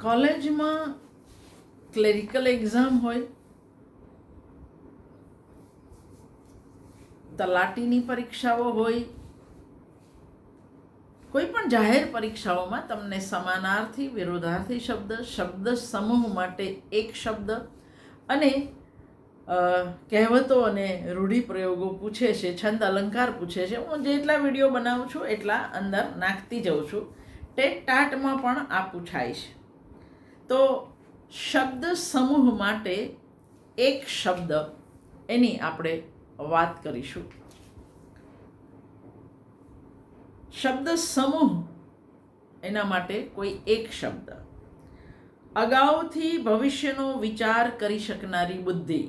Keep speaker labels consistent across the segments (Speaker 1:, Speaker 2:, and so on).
Speaker 1: કોલેજમાં clerical exam હોય, તલાટીની પરીક્ષાઓ હોય, કોઈ પણ જાહેર પરીક્ષાઓમાં તમને સમાનાર્થી, વિરોધાર્થી શબ્દ સમૂહ માટે એક શબ્દ અને કહેવતો અને રૂઢિપ્રયોગો પૂછે છે, છંદ અલંકાર પૂછે છે. હું જેટલા વિડીયો બનાવું છું એટલા અંદર નાખતી જાઉં છું. ટેટ ટાટમાં પણ આ પૂછાય છે. તો શબ્દ સમૂહ માટે એક શબ્દ એની આપણે વાત કરીશું. શબ્દ સમૂહ એના માટે કોઈ એક શબ્દ. અગાઉથી ભવિષ્યનો વિચાર કરી શકનારી બુદ્ધિ,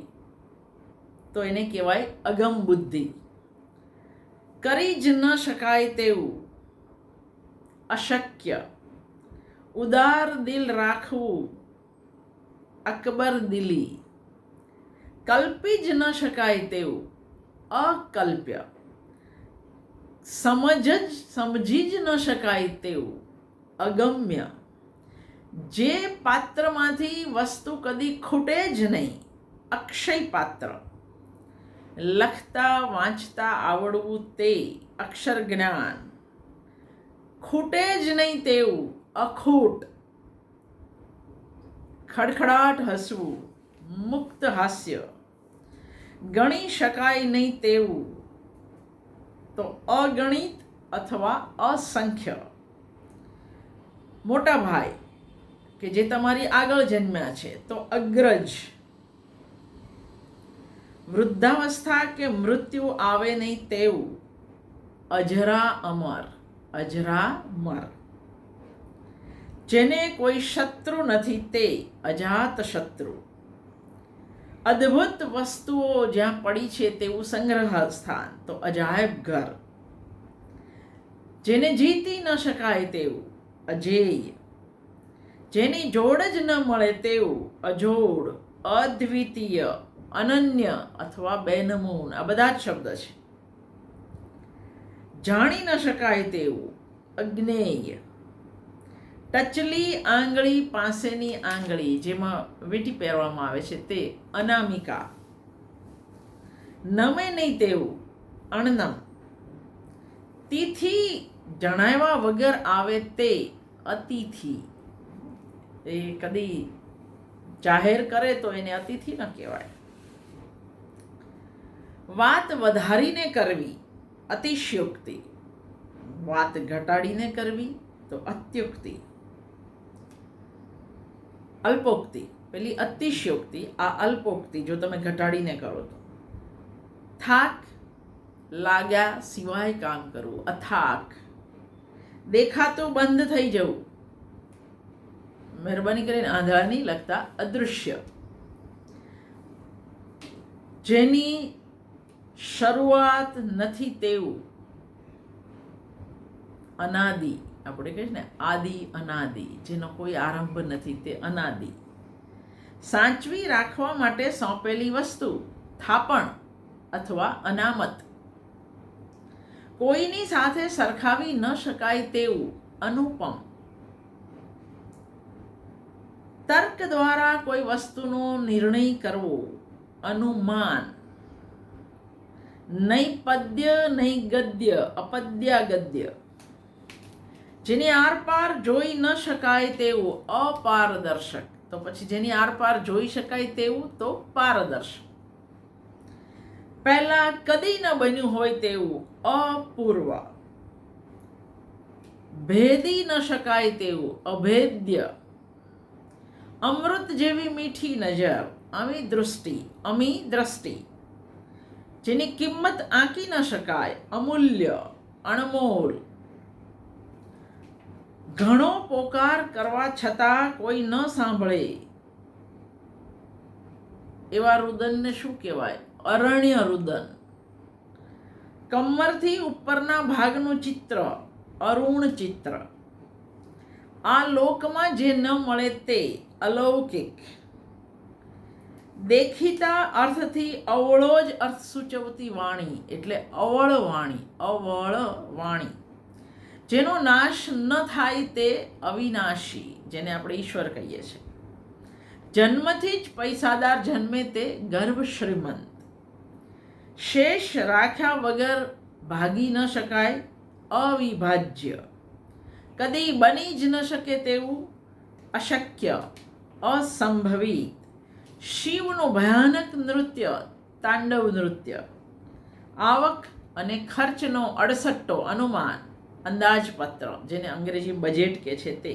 Speaker 1: તો એને કહેવાય અગમ બુદ્ધિ. કરી જ ન શકાય તેવું, અશક્ય. ઉદાર દિલ રાખવું, અકબર દિલી. કલ્પી જ ન શકાય તેવું, અકલ્પ્ય. સમજી જ ન શકાય તેવું, અગમ્ય. જે પાત્રમાંથી વસ્તુ કદી ખૂટે જ નહીં, અક્ષય પાત્ર. લખતા વાંચતા આવડવું તે, અક્ષર જ્ઞાન. ખૂટે જ નહીં તેવું, અખૂટ. ખડખડાટ હસવું, મુક્ત હાસ્ય. ગણી શકાય નહીં તેવું, તો અગણિત અથવા અસંખ્ય. મોટા ભાઈ કે જે તમારી આગળ જન્મ્યા છે, તો અગ્રજ. વૃદ્ધાવસ્થા કે મૃત્યુ આવે નહીં તેવું, અજરા અમર. અજરામર. જેને કોઈ શત્રુ નથી તે, અજાત શત્રુ. અદ્ભુત વસ્તુઓ જ્યાં પડી છે તેવું સંગ્રહ સ્થાન, તો અજાયબ ઘર. જેને જીતી ન શકાય તેવું, અજેય. જેની જોડ જ ન મળે તેવું, અજોડ. અદ્વિતીય, અનન્ય અથવા બેનમૂન, આ બધા જ શબ્દ છે. જાણી ન શકાય તેવું, અજ્ઞેય. ટચલી આંગળી પાસેની આંગળી, જેમાં વીંટી પહેરવામાં આવે છે તે, અનામિકા. નમે નહીં તેવું, અણનમ. તિથિ જણાવ્યા વગર આવે તે, અતિથિ. એ કદી જાહેર કરે તો એને અતિથિ ન કહેવાય. વાત વધારીને કરવી, અતિશયોક્તિ. વાત ઘટાડીને કરવી, તો અત્યુક્તિ. અલ્પોક્તિ, પેલી અતિશયોક્તિ, આ અલ્પોક્તિ જો તમે ઘટાડીને કરો તો. થાક લાગ્યા સિવાય કામ કરવું, અથાક. દેખાતું બંધ થઈ જવું, મહેરબાની કરીને આંધળા નહીં લખતા, અદૃશ્ય. જેની શરૂઆત નથી તેવું, અનાદિ. આપણે કહીએ ને આદિ અનાદિ, જેનો કોઈ આરંભ નથી તે અનાદિ. સાચવી રાખવા માટે સોંપેલી વસ્તુ, થાપણ અથવા અનામત. કોઈની સાથે સરખાવી ન શકાય તેવું, અનુપમ. તર્ક દ્વારા કોઈ વસ્તુનો નિર્ણય કરવો, અનુમાન. નહીં પદ્ય નહીં ગદ્ય, અપદ્યાગદ્ય. જેની આરપાર જોઈ ન શકાય તેવું, અપારદર્શક. તો પછી જેની આરપાર જોઈ શકાય તેવું, તો પારદર્શક. પહેલા કદી ન બન્યું હોય તેવું, અપૂર્વ. ભેદી ન શકાય તેવું, અભેદ્ય. અમૃત જેવી મીઠી નજર, અમી દૃષ્ટિ. અમી દ્રષ્ટિ. જેની કિંમત આંકી ન શકાય, અમૂલ્ય, અણમોલ. ઘણો પોકાર કરવા છતાં કોઈ ન સાંભળે એવા રુદનને શું કહેવાય, અરણ્ય રુદન. કમરથી ઉપરના ભાગનું ચિત્ર, અરુણ ચિત્ર. આ લોકમાં જે ન મળે તે, અલૌકિક. દેખીતા અર્થથી અવળો જ અર્થ સૂચવતી વાણી, એટલે અવળ વાણી, અવળ વાણી. જેનો નાશ ન થાય તે અવિનાશી, જેને આપણે ઈશ્વર કહીએ છીએ. જન્મથી જ પૈસાદાર જન્મે તે ગર્ભ શ્રીમંત. શેષ રાખ્યા વગર ભાગી ન શકાય અવિભાજ્ય. કદી બની જ ન શકે તેવું અશક્ય અસંભવિત. શિવનું ભયાનક નૃત્ય તાંડવ નૃત્ય. આવક અને ખર્ચનો અડસટ્ટો અનુમાન અંદાજપત્ર, જેને અંગ્રેજી બજેટ કહે છે તે.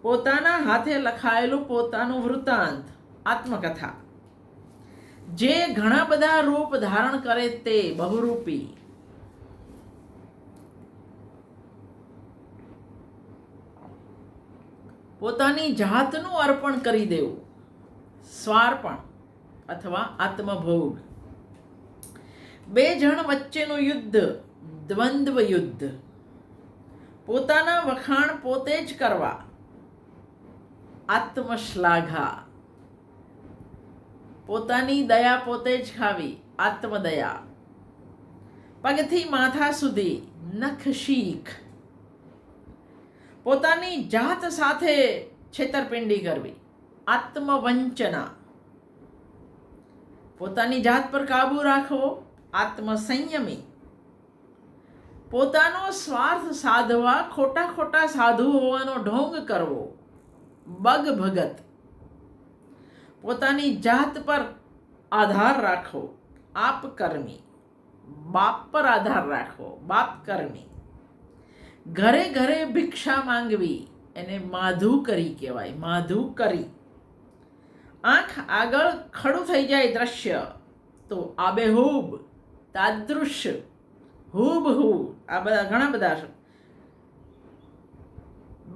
Speaker 1: પોતાના હાથે લખાયેલું પોતાનું વૃત્તાંત આત્મકથા, જે ઘણા બધા રૂપ ધારણ કરે તે બહુરૂપી. પોતાની જાતનું અર્પણ કરી દેવું સ્વાર્પણ અથવા આત્મભોગ. બે જણ વચ્ચેનું યુદ્ધ દ્વંદ્વ યુદ્ધ. પોતાના વખાણ પોતે જ કરવા આત્મશ્લાઘા. પોતાની દયા પોતે જ ખાવી આત્મદયા. પગથી માથા સુધી નખ શીખ. પોતાની જાત સાથે છેતરપિંડી કરવી આત્મવંચના. પોતાની જાત પર કાબૂ રાખવો આત્મસંયમી. પોતાનો સ્વાર્થ સાધવા ખોટા ખોટા સાધુ હોવાનો ઢોંગ કરવો બગ ભગત. પોતાની જાત પર આધાર રાખવો આપકર્મી. બાપ પર આધાર રાખવો બાપકર્મી. ઘરે ઘરે ભિક્ષા માંગવી એને માધુકરી કહેવાય માધુકરી. આંખ આગળ ખડું થઈ જાય દ્રશ્ય તો આબેહૂબ તાદૃશ્ય હૂબહૂબ. આ બધા ઘણા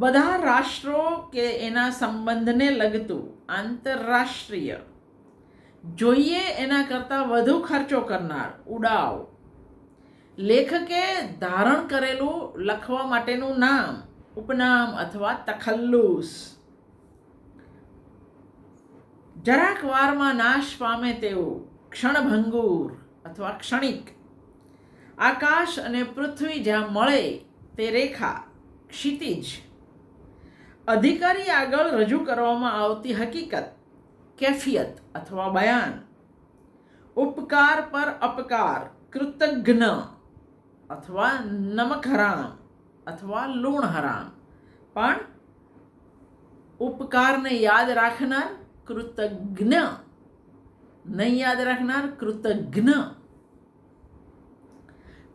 Speaker 1: બધા રાષ્ટ્રો કે એના સંબંધને લગતું આંતરરાષ્ટ્રીય. જોઈએ એના કરતાં વધુ ખર્ચો કરનાર ઉડાવ. લેખકે ધારણ કરેલું લખવા માટેનું નામ ઉપનામ અથવા તખલ્લુસ. જરાક વારમાં નાશ પામે તેવું ક્ષણભંગુર અથવા ક્ષણિક. આકાશ અને પૃથ્વી જ્યાં મળે તે રેખા ક્ષિતિજ. અધિકારી આગળ રજૂ કરવામાં આવતી હકીકત કેફિયત અથવા બયાન. ઉપકાર પર અપકાર કૃતજ્ઞ અથવા નમક હરામ અથવા લૂણ હરામ. પણ ઉપકારને યાદ રાખનાર કૃતજ્ઞ, નહીં યાદ રાખનાર કૃતજ્ઞ.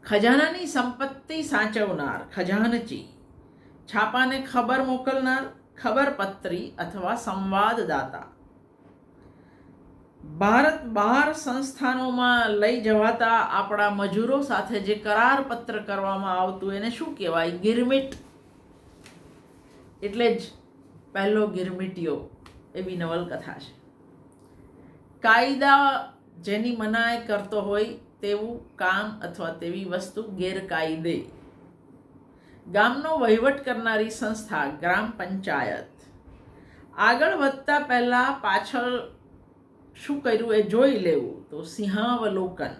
Speaker 1: ખજાનાની સંપત્તિ સાચવનાર ખજાનચી. છાપાને ખબર મોકલનાર ખબરપત્રી અથવા સંવાદદાતા. ભારત બહાર સંસ્થાનોમાં લઈ જવાતા આપણા મજૂરો સાથે જે કરાર પત્ર કરવામાં આવતું એને શું કહેવાય? ગિરમિટ. એટલે જ પહેલો ગિરમિટિયો એવી નવલકથા છે. કાયદા જેની મનાઈ કરતો હોય તેવું કામ અથવા તેવી વસ્તુ ગેરકાયદે. ગામનો વહીવટ કરનારી સંસ્થા ગ્રામ પંચાયત. આગળ વધતા પહેલાં પાછળ શું કર્યું એ જોઈ લેવું તો સિંહાવલોકન.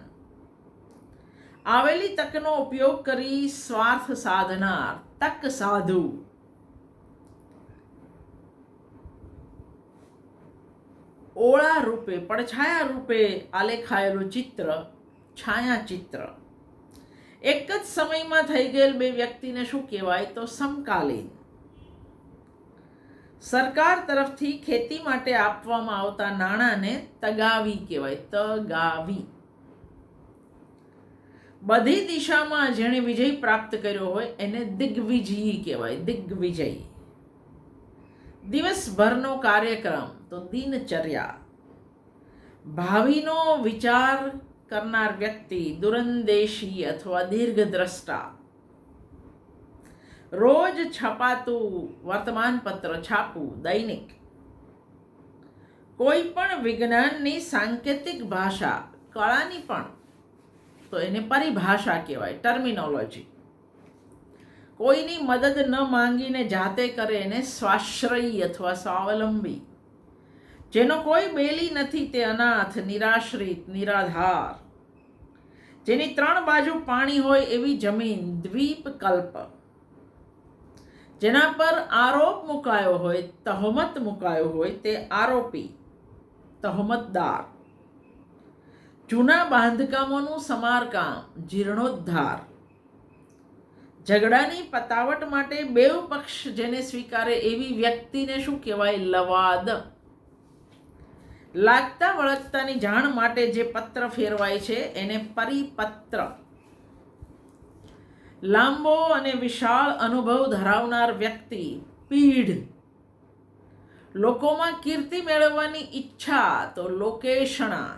Speaker 1: આવેલી તકનો ઉપયોગ કરી સ્વાર્થ સાધનાર તક સાધુ. ઓળા રૂપે પડછાયા રૂપે આલેખાયેલું ચિત્ર છાયાચિત્ર. એક જ સમયમાં થઈ ગયેલ બે વ્યક્તિને શું કહેવાય તો સમકાલીન. સરકાર તરફથી ખેતી માટે આપવામાં આવતા નાણાંને તગાવી કહેવાય તગાવી. બધી દિશામાં જેણે વિજય પ્રાપ્ત કર્યો હોય એને દિગ્વિજયી કહેવાય દિગ્વિજય. દિવસભરનો કાર્યક્રમ તો દિનચર્યા. ભાવિનો વિચાર કરનાર વ્યક્તિ દૂરંદેશી અથવા દીર્ઘદ્રષ્ટા. રોજ છપાતું વર્તમાનપત્ર છાપવું દૈનિક. કોઈ પણ વિજ્ઞાનની સાંકેતિક ભાષા કળાની પણ તો એને પરિભાષા કહેવાય ટર્મિનોલોજી. કોઈની મદદ ન માંગીને જાતે કરે એને સ્વાશ્રયી અથવા સ્વાવલંબી. જેનો કોઈ બેલી નથી તે અનાથ નિરાશ્રિત નિરાધાર. જેની ત્રણ બાજુ પાણી હોય એવી જમીન દ્વીપકલ્પ. જેના પર આરોપ મુકાયો હોય, તહોમત મુકાયો હોય તે આરોપી, તહોમતદાર. જૂના બાંધકામોનું સમારકામ, જીર્ણોદ્ધાર. ઝઘડાની પતાવટ માટે બેઉ પક્ષ જેને સ્વીકારે એવી વ્યક્તિને શું કહેવાય? લવાદ. લાગતા વળગતાની જાણ માટે જે પત્ર ફેરવાય છે એને પરિપત્ર. લાંબો અને વિશાળ અનુભવ ધરાવનાર વ્યક્તિ, પીઢ. લોકોમાં કીર્તિ મેળવવાની ઈચ્છા તો લોકેષણા.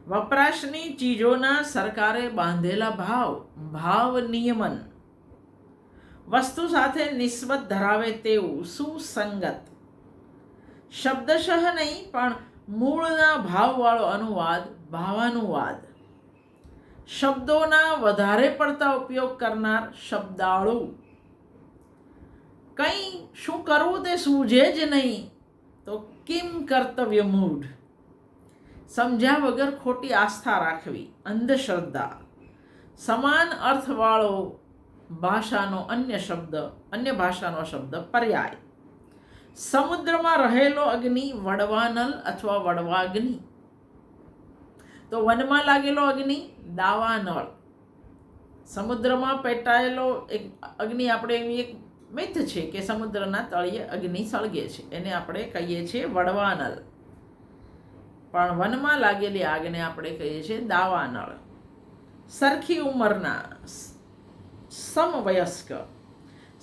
Speaker 1: વપરાશની ચીજોના સરકારે બાંધેલા ભાવ, ભાવ નિયમન. વસ્તુ સાથે નિસ્બત ધરાવે તેવું, સુસંગત. શબ્દશઃ નહીં પણ મૂળના ભાવવાળો અનુવાદ, ભાવાનુવાદ. શબ્દોના વધારે પડતા ઉપયોગ કરનાર, શબ્દાળુ. કંઈ શું કરવું તે સૂઝે જ નહીં તો કિમ કર્તવ્ય મૂઢ. સમજ્યા વગર ખોટી આસ્થા રાખવી, અંધશ્રદ્ધા. સમાન અર્થવાળો ભાષાનો અન્ય ભાષાનો શબ્દ પર્યાય. સમુદ્રમાં રહેલો અગ્નિ, વડવાનલ અથવા વડવાગ્નિ. તો વનમાં લાગેલો અગ્નિ, દાવાનળ. સમુદ્રમાં પેટાયેલો એક અગ્નિ, આપણે એવી એક મિથ છે કે સમુદ્રના તળિયે અગ્નિ સળગે છે, એને આપણે કહીએ છીએ વડવાનળ. પણ વનમાં લાગેલી આગને આપણે કહીએ છીએ દાવાનળ. સરખી ઉંમરના, સમવયસ્ક.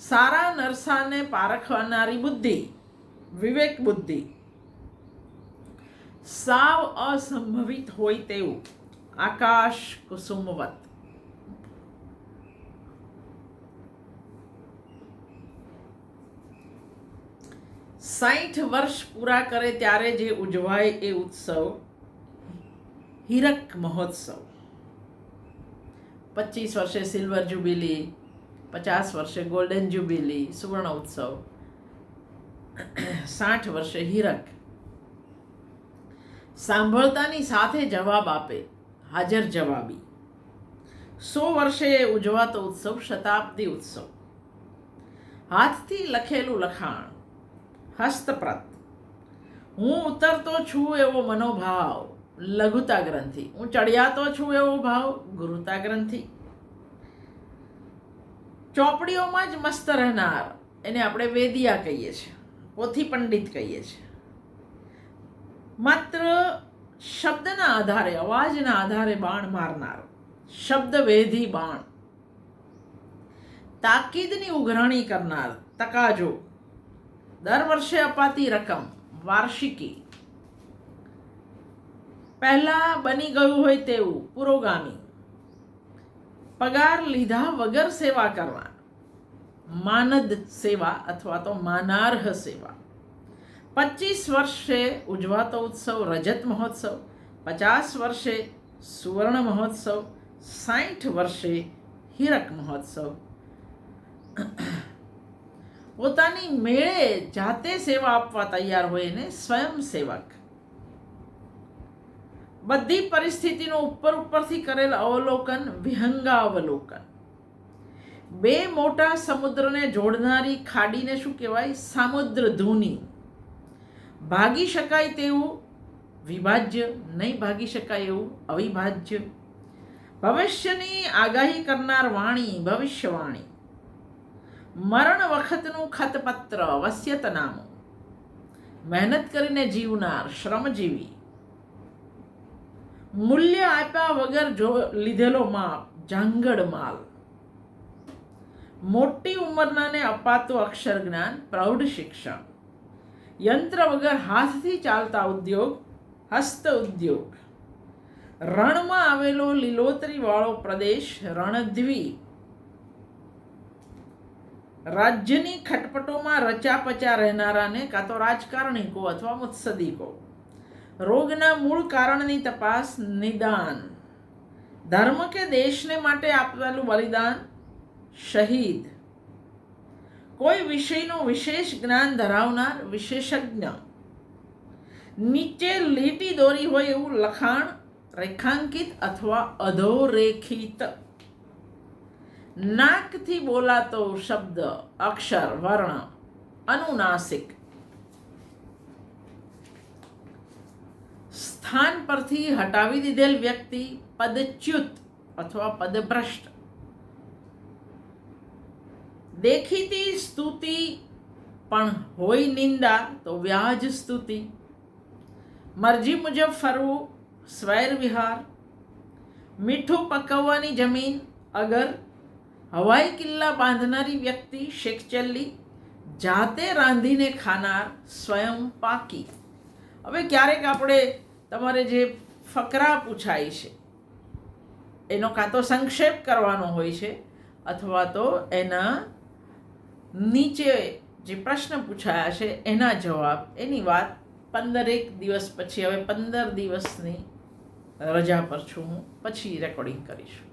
Speaker 1: સારા નરસાને પારખનારી બુદ્ધિ, વિવેક બુદ્ધિ. સાવ અસંભવિત હોય તેવું, આકાશ કુસુમવત. 60 વર્ષ પૂરા કરે ત્યારે જે ઉજવાય એ ઉત્સવ હીરક મહોત્સવ. 25 વર્ષે સિલ્વર જ્યુબિલી, 50 વર્ષે ગોલ્ડન જ્યુબિલી, સુવર્ણ ઉત્સવ, 60 વર્ષે હીરક. સાંભળતાની સાથે જવાબ આપે, હાજર જવાબી. 100 વર્ષે ઉજવાતો ઉત્સવ શતાબ્દી ઉત્સવ. હાથથી લખેલું લખાણ, હસ્તપ્રત. હું ઉતરતો છું એવો મનોભાવ, લઘુતા ગ્રંથિ. હું ચડિયાતો છું એવો ભાવ, ગુરુતા ગ્રંથિ. ચોપડીઓમાં જ મસ્ત રહેનાર, એને આપણે વેદિયા કહીએ છીએ, પોથી પંડિત કહીએ છીએ. માત્ર શબ્દના આધારે, અવાજના આધારે બાણ મારનાર, શબ્દવેધી બાણ. તાકીદની ઉઘરાણી કરનાર, તકાજો. દર વર્ષે અપાતી રકમ, વાર્ષિકી. પહેલા બની ગયું હોય તેવું, પુરોગામી. પગાર લીધા વગર સેવા કરવા, માનદ સેવા અથવા તો માનાર્હ સેવા. 25 વર્ષે ઉજવાતો ઉત્સવ રજત મહોત્સવ, 50 વર્ષે સુવર્ણ મહોત્સવ, 60 વર્ષે હીરક મહોત્સવ. પોતાની મેળે જાતે સેવા આપવા તૈયાર હોય એને સ્વયંસેવક. બધી પરિસ્થિતિનો ઉપરથી કરેલ અવલોકન, વિહંગાવલોકન. બે મોટા સમુદ્રને જોડનારી ખાડીને શું કહેવાય? સામુદ્ર ધુની. ભાગી શકાય તેવું વિભાજ્ય, નહીં ભાગી શકાય એવું અવિભાજ્ય. ભવિષ્યની આગાહી કરનાર વાણી, ભવિષ્યવાણી. મરણ વખતનું ખતપત્ર, વસ્યતનામું. મહેનત કરીને જીવનાર, શ્રમજીવી. મૂલ્ય આપ્યા વગર લીધેલો માપ, જાંગડ માલ. મોટી ઉંમરનાને અપાતું અક્ષર જ્ઞાન, પ્રૌઢ શિક્ષણ. યંત્ર વગર હાથથી ચાલતા ઉદ્યોગ, હસ્ત ઉદ્યોગ. રણમાં આવેલો લીલોતરી વાળો પ્રદેશ, રણદ્વીપ. રાજ્યની ખટપટોમાં રચાપચા રહેનારાને કાં તો રાજકારણીકો અથવા મુત્સદીકો. રોગના મૂળ કારણની તપાસ, નિદાન. ધર્મ કે દેશને માટે આપેલું બલિદાન, શહીદ. કોઈ વિષયનું વિશેષ જ્ઞાન ધરાવનાર, વિશેષજ્ઞ. નીચે લીટી દોરી હોય એવું લખાણ, રેખાંકિત અથવા અધોરેખિત. નાકથી બોલાતો શબ્દ, અક્ષર, વર્ણ અનુનાસિક. સ્થાન પરથી હટાવી દીધેલ વ્યક્તિ પદચ્યુત અથવા પદભ્રષ્ટ. દેખીતી સ્તુતિ પણ હોય નિંદા તો વ્યાજ સ્તુતિ. મરજી મુજબ ફરવું, સ્વૈર વિહાર. મીઠું પકવવાની જમીન અગર. હવાઈ કિલ્લા બાંધનારી વ્યક્તિ શેખચલ્લી. જાતે રાંધીને ખાનાર સ્વયં પાકી. હવે ક્યારેક આપણે તમારે જે ફકરા પૂછાય છે એનો કાં તો સંક્ષેપ કરવાનો હોય છે અથવા તો એના નીચે જે પ્રશ્ન પૂછાયા છે એના જવાબ, એની વાત 15 દિવસ પછી, હવે 15 દિવસની રજા પર છું હું, પછી રેકોર્ડિંગ કરીશું.